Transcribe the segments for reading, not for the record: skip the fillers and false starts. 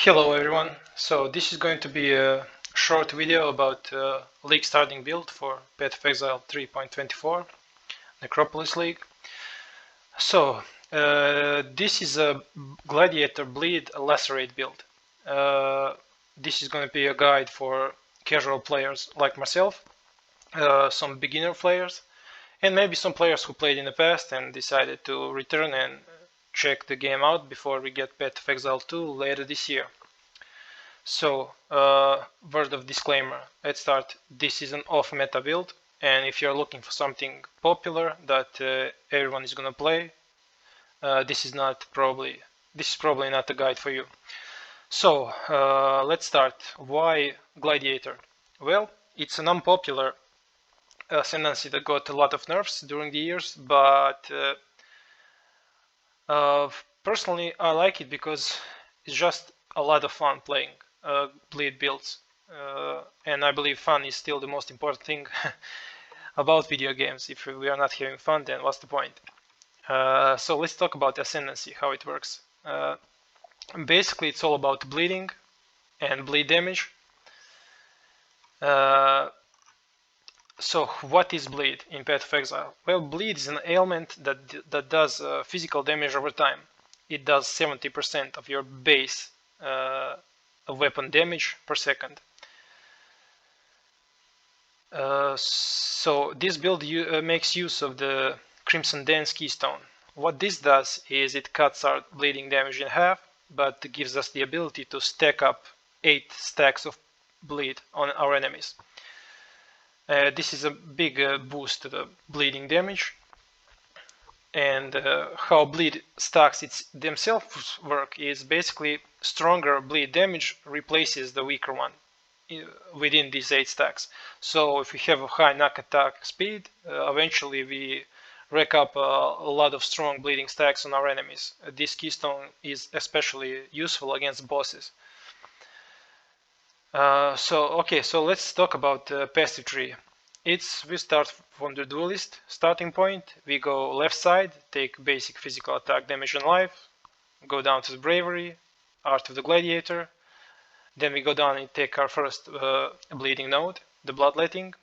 Hello everyone, so this is going to be a short video about League starting build for Path of Exile 3.24 Necropolis League. So this is a Gladiator Bleed Lacerate build. This is going to be a guide for casual players like myself, some beginner players, and maybe some players who played in the past and decided to return and check the game out before we get Path of Exile 2 later this year. So, word of disclaimer, let's start. This is an off-meta build, and if you're looking for something popular that everyone is gonna play, this is probably not a guide for you. So, let's start. Why Gladiator? Well, it's an unpopular ascendancy that got a lot of nerfs during the years, but personally I like it because it's just a lot of fun playing bleed builds, and I believe fun is still the most important thing about video games. If we are not having fun, then what's the point? So let's talk about the ascendancy, how it works. Basically it's all about bleeding and bleed damage. So what is bleed in Path of Exile? Well, bleed is an ailment that does physical damage over time. It does 70% of your base weapon damage per second. So this build makes use of the Crimson Dance Keystone. What this does is it cuts our bleeding damage in half, but gives us the ability to stack up 8 stacks of bleed on our enemies. This is a big boost to the bleeding damage. And how bleed stacks themselves work is basically stronger bleed damage replaces the weaker one within these 8 stacks. So if we have a high knock attack speed, eventually we rack up a lot of strong bleeding stacks on our enemies. This keystone is especially useful against bosses. So let's talk about the passive tree. We start from the duelist starting point. We go left side, take basic physical attack, damage and life, go down to the bravery, art of the gladiator, then we go down and take our first bleeding node, the bloodletting.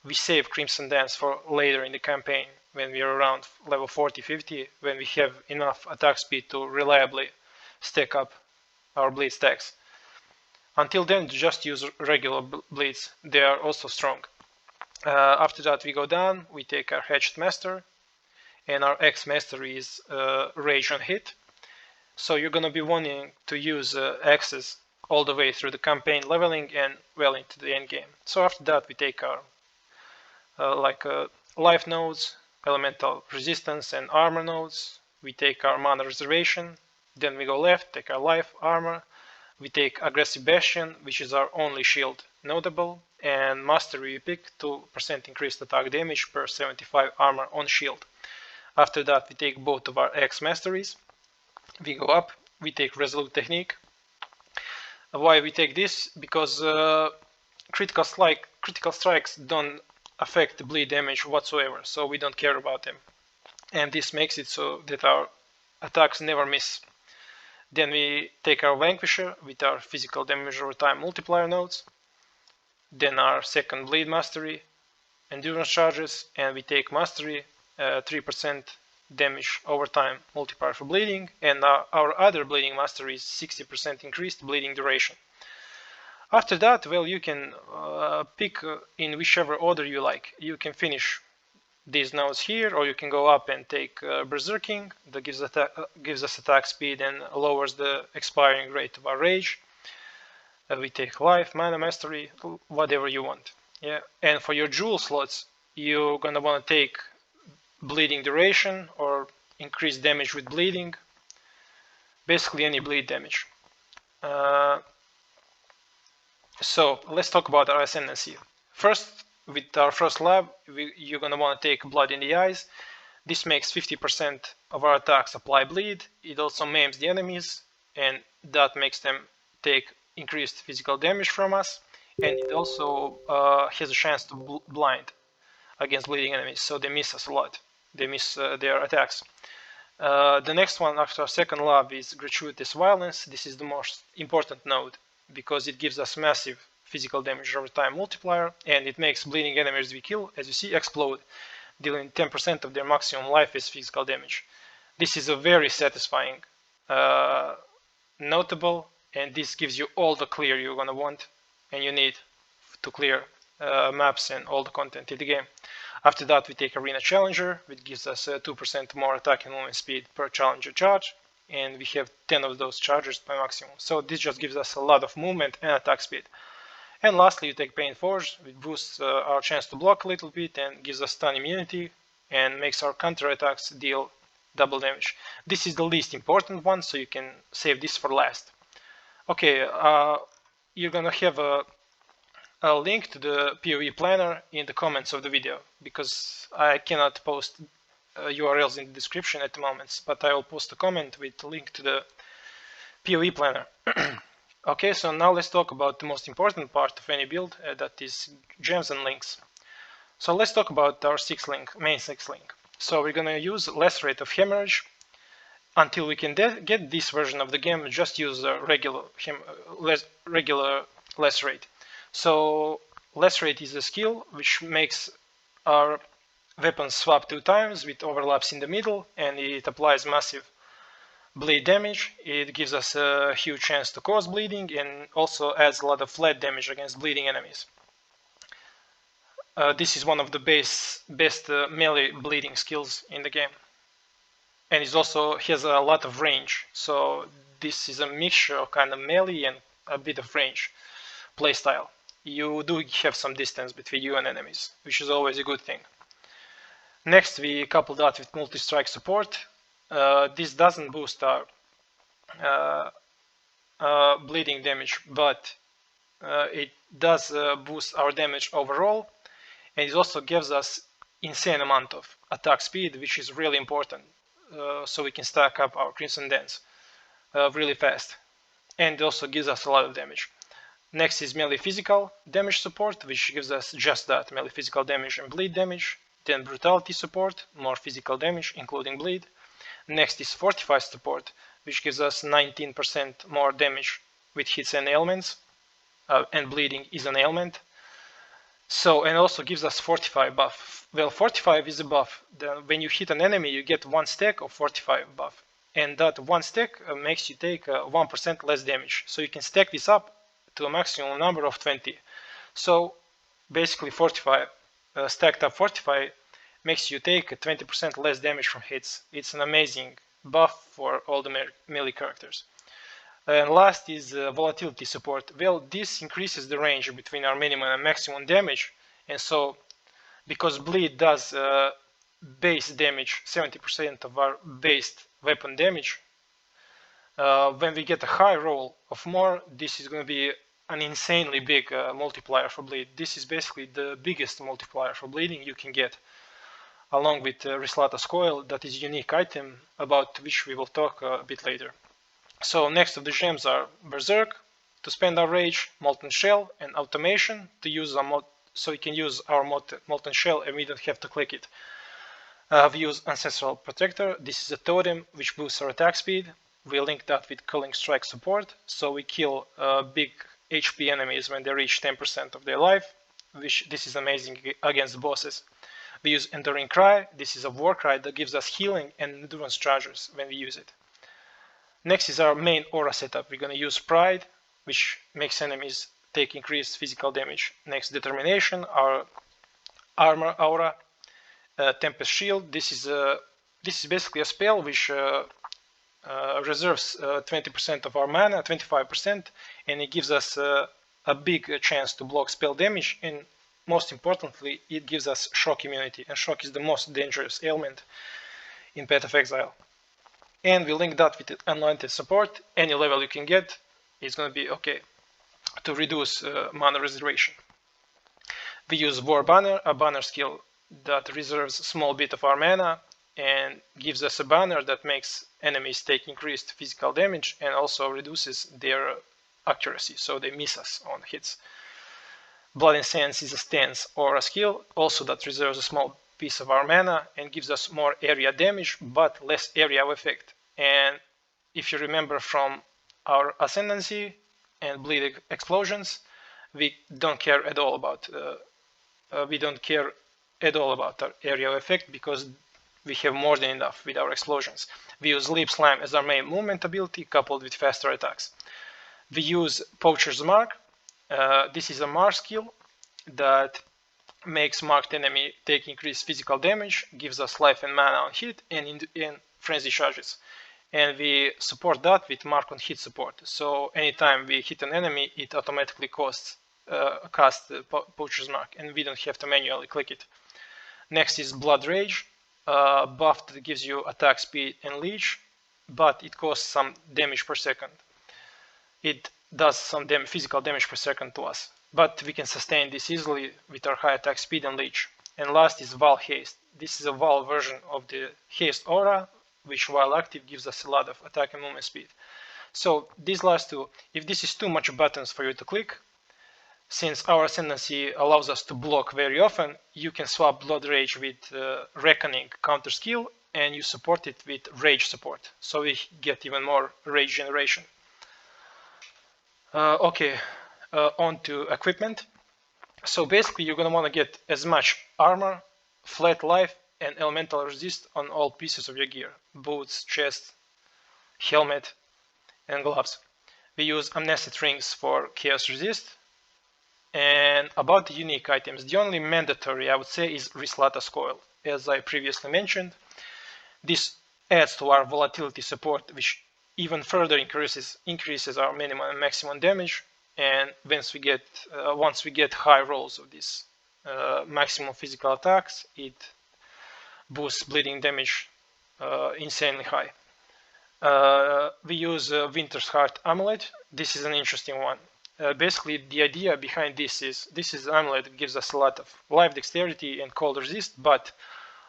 We save Crimson Dance for later in the campaign when we are around level 40-50, when we have enough attack speed to reliably stack up our bleed stacks. Until then, just use regular bleeds, they are also strong. After that we go down, we take our Hatchet Master, and our X Mastery is Rage on Hit. So you're gonna be wanting to use X's all the way through the campaign leveling and well into the end game. So after that we take our life nodes, elemental resistance and armor nodes. We take our mana reservation, then we go left, take our life, armor. We take aggressive bastion, which is our only shield notable, and mastery we pick 2% increased attack damage per 75 armor on shield. After that we take both of our X masteries. We go up, we take resolute technique. Why we take this? Because critical strikes don't affect the bleed damage whatsoever, so we don't care about them, and this makes it so that our attacks never miss. Then we take our Vanquisher with our physical damage over time multiplier nodes. Then our second bleed mastery, endurance charges, and we take mastery, 3% damage over time multiplier for bleeding, and our other bleeding mastery is 60% increased bleeding duration. After that, well, you can pick in whichever order you like. You can finish these nodes here, or you can go up and take Berserking that gives us attack speed and lowers the expiring rate of our rage. We take life, mana mastery, whatever you want. Yeah, and for your jewel slots, you're gonna want to take bleeding duration or increase damage with bleeding. Basically any bleed damage. So let's talk about our ascendancy. First, with our first lab, you're gonna want to take blood in the eyes. This makes 50% of our attacks apply bleed. It also maims the enemies, and that makes them take increased physical damage from us, and it also has a chance to blind against bleeding enemies, so they miss us a lot. They miss their attacks. The next one after second love is gratuitous violence. This is the most important node because it gives us massive physical damage over time multiplier, and it makes bleeding enemies we kill, as you see, explode, dealing 10% of their maximum life as physical damage. This is a very satisfying notable, and this gives you all the clear you're gonna want and you need to clear maps and all the content in the game. After that, we take Arena Challenger, which gives us 2% more attack and movement speed per challenger charge, and we have 10 of those charges by maximum. So this just gives us a lot of movement and attack speed. And lastly, you take Pain Forge, which boosts our chance to block a little bit and gives us stun immunity and makes our counter attacks deal double damage. This is the least important one, so you can save this for last. Okay, you're gonna have a link to the PoE planner in the comments of the video, because I cannot post URLs in the description at the moment, but I will post a comment with a link to the PoE planner. Okay, so now let's talk about the most important part of any build, that is gems and links. So let's talk about our main 6 link. So we're gonna use Lacerate of Hemorrhage. Until we can get this version of the game, just use regular Lacerate. So Lacerate is a skill which makes our weapons swap 2 times with overlaps in the middle, and it applies massive bleed damage. It gives us a huge chance to cause bleeding and also adds a lot of flat damage against bleeding enemies. This is one of the best melee bleeding skills in the game, and it also has a lot of range. So this is a mixture of kind of melee and a bit of range playstyle. You do have some distance between you and enemies, which is always a good thing. Next, we couple that with multi-strike support. This doesn't boost our bleeding damage, but it does boost our damage overall, and it also gives us insane amount of attack speed, which is really important, so we can stack up our Crimson Dance really fast, and it also gives us a lot of damage. Next is melee physical damage support, which gives us just that, melee physical damage and bleed damage. Then brutality support, more physical damage including bleed. Next is fortify support, which gives us 19% more damage with hits and ailments, and bleeding is an ailment. So, and also gives us fortify buff. Well, fortify is a buff. Then when you hit an enemy, you get 1 stack of fortify buff, and that 1 stack makes you take 1% less damage. So you can stack this up to a maximum number of 20. So basically fortify, stacked up fortify makes you take 20% less damage from hits. It's an amazing buff for all the melee characters. And last is volatility support. Well, this increases the range between our minimum and maximum damage, and so because bleed does base damage 70% of our base weapon damage, when we get a high roll of more, this is going to be an insanely big multiplier for bleed. This is basically the biggest multiplier for bleeding you can get, along with Rislata's Coil, that is a unique item about which we will talk a bit later. So next of the gems are Berserk, to spend our rage, Molten Shell, and Automation, to use our so we can use our Molten Shell and we don't have to click it. We use Ancestral Protector. This is a totem which boosts our attack speed. We link that with Culling Strike support, so we kill big HP enemies when they reach 10% of their life, which this is amazing against bosses. We use Enduring Cry. This is a war cry that gives us healing and endurance charges when we use it. Next is our main aura setup. We're going to use Pride, which makes enemies take increased physical damage. Next, Determination, our armor aura. Tempest Shield. This is basically a spell which reserves 20% of our mana, 25%, and it gives us a big chance to block spell damage, and most importantly, it gives us shock immunity, and shock is the most dangerous ailment in Path of Exile. And we link that with Unlimited Support. Any level you can get is going to be okay to reduce mana reservation. We use War Banner, a banner skill that reserves a small bit of our mana and gives us a banner that makes enemies take increased physical damage and also reduces their accuracy, so they miss us on hits. Blood Incense is a stance or a skill also that reserves a small piece of our mana and gives us more area damage but less area of effect. And if you remember from our Ascendancy and Bleed Explosions, we don't care at all about our area of effect because we have more than enough with our explosions. We use Leap Slam as our main movement ability coupled with faster attacks. We use Poacher's Mark. This is a mark skill that makes marked enemy take increased physical damage, gives us life and mana on hit, and frenzy charges. And we support that with mark on hit support. So anytime we hit an enemy, it automatically casts Poacher's Mark, and we don't have to manually click it. Next is Blood Rage, buff that gives you attack speed and leech, but it costs some damage per second. It does some physical damage per second to us, but we can sustain this easily with our high attack speed and leech. And last is Val Haste. This is a Val version of the Haste aura, which while active gives us a lot of attack and movement speed. So these last two, if this is too much buttons for you to click, since our Ascendancy allows us to block very often, you can swap Blood Rage with Reckoning counter skill and you support it with Rage support. So we get even more Rage generation. Okay, on to equipment. So basically you're going to want to get as much armor, flat life, and elemental resist on all pieces of your gear. Boots, chest, helmet, and gloves. We use Amnesty Rings for chaos resist. And about the unique items, the only mandatory I would say is Rislata's Coil. As I previously mentioned, this adds to our volatility support, which even further increases our minimum and maximum damage. And once we get high rolls of this maximum physical attacks, it boosts bleeding damage insanely high. We use Winter's Heart Amulet. This is an interesting one. Basically, the idea behind this is an amulet that gives us a lot of life dexterity and cold resist, but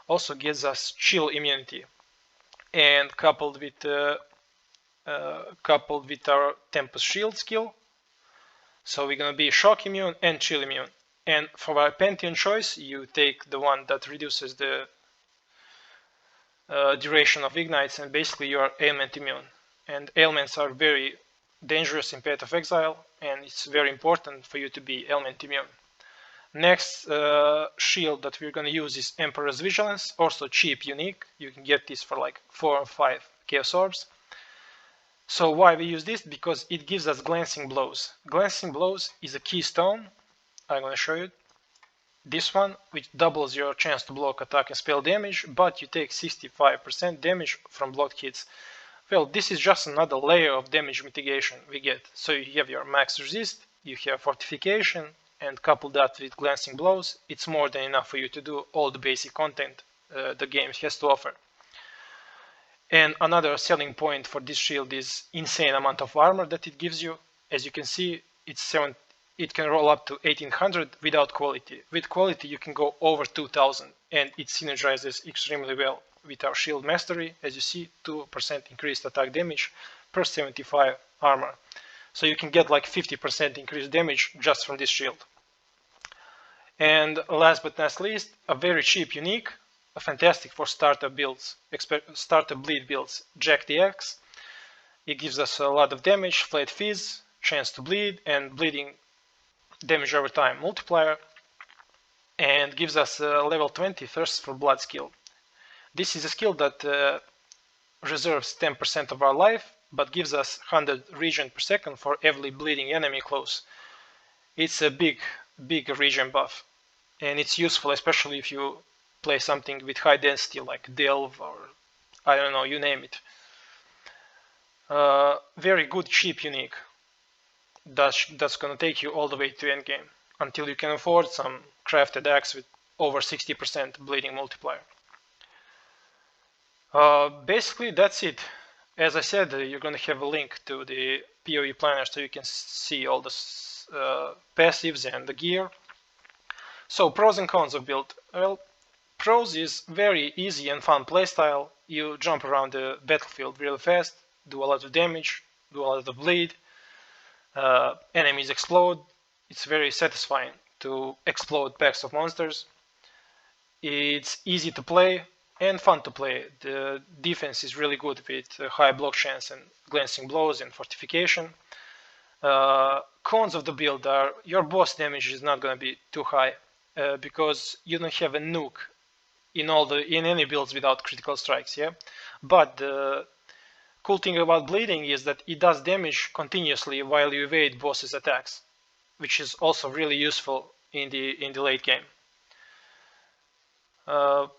also gives us chill immunity. And coupled with our Tempest Shield skill, so we're gonna be shock immune and chill immune. And for our Pantheon choice, you take the one that reduces the duration of ignites, and basically you are ailment immune. And ailments are very dangerous in Path of Exile, and it's very important for you to be ailment immune. Next shield that we're going to use is Emperor's Vigilance, also cheap, unique. You can get this for like 4 or 5 Chaos Orbs. So why we use this? Because it gives us Glancing Blows. Glancing Blows is a keystone. I'm going to show you this one, which doubles your chance to block attack and spell damage, but you take 65% damage from blocked hits. Well, this is just another layer of damage mitigation we get. So you have your max resist, you have fortification, and couple that with Glancing Blows, it's more than enough for you to do all the basic content the game has to offer. And another selling point for this shield is insane amount of armor that it gives you. As you can see, it can roll up to 1800 without quality. With quality you can go over 2000, and it synergizes extremely well with our shield mastery. As you see, 2% increased attack damage per 75 armor. So you can get like 50% increased damage just from this shield. And last but not least, a very cheap unique, fantastic for starter builds, starter bleed builds, Jack the Axe. It gives us a lot of damage, flat fizz, chance to bleed, and bleeding damage over time multiplier, and gives us a level 20 Thirst for Blood skill. This is a skill that reserves 10% of our life, but gives us 100 regen per second for every bleeding enemy close. It's a big regen buff, and it's useful especially if you play something with high density like Delve or I don't know, you name it. Very good cheap unique. That's gonna take you all the way to endgame until you can afford some crafted axe with over 60% bleeding multiplier. Basically that's it. As I said, you're gonna have a link to the PoE planner so you can see all the passives and the gear. So pros and cons of build. Well, pros is very easy and fun playstyle. You jump around the battlefield really fast, do a lot of damage, do a lot of bleed, enemies explode. It's very satisfying to explode packs of monsters. It's easy to play and fun to play. The defense is really good with high block chance and glancing blows and fortification. Cons of the build are your boss damage is not going to be too high because you don't have a nuke in any builds without critical strikes, yeah. But the cool thing about bleeding is that it does damage continuously while you evade bosses' attacks, which is also really useful in the late game. But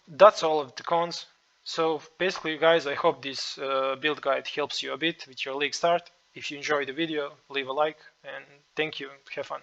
that's all of the cons. So basically, guys, I hope this build guide helps you a bit with your league start. If you enjoyed the video, leave a like, and thank you. Have fun.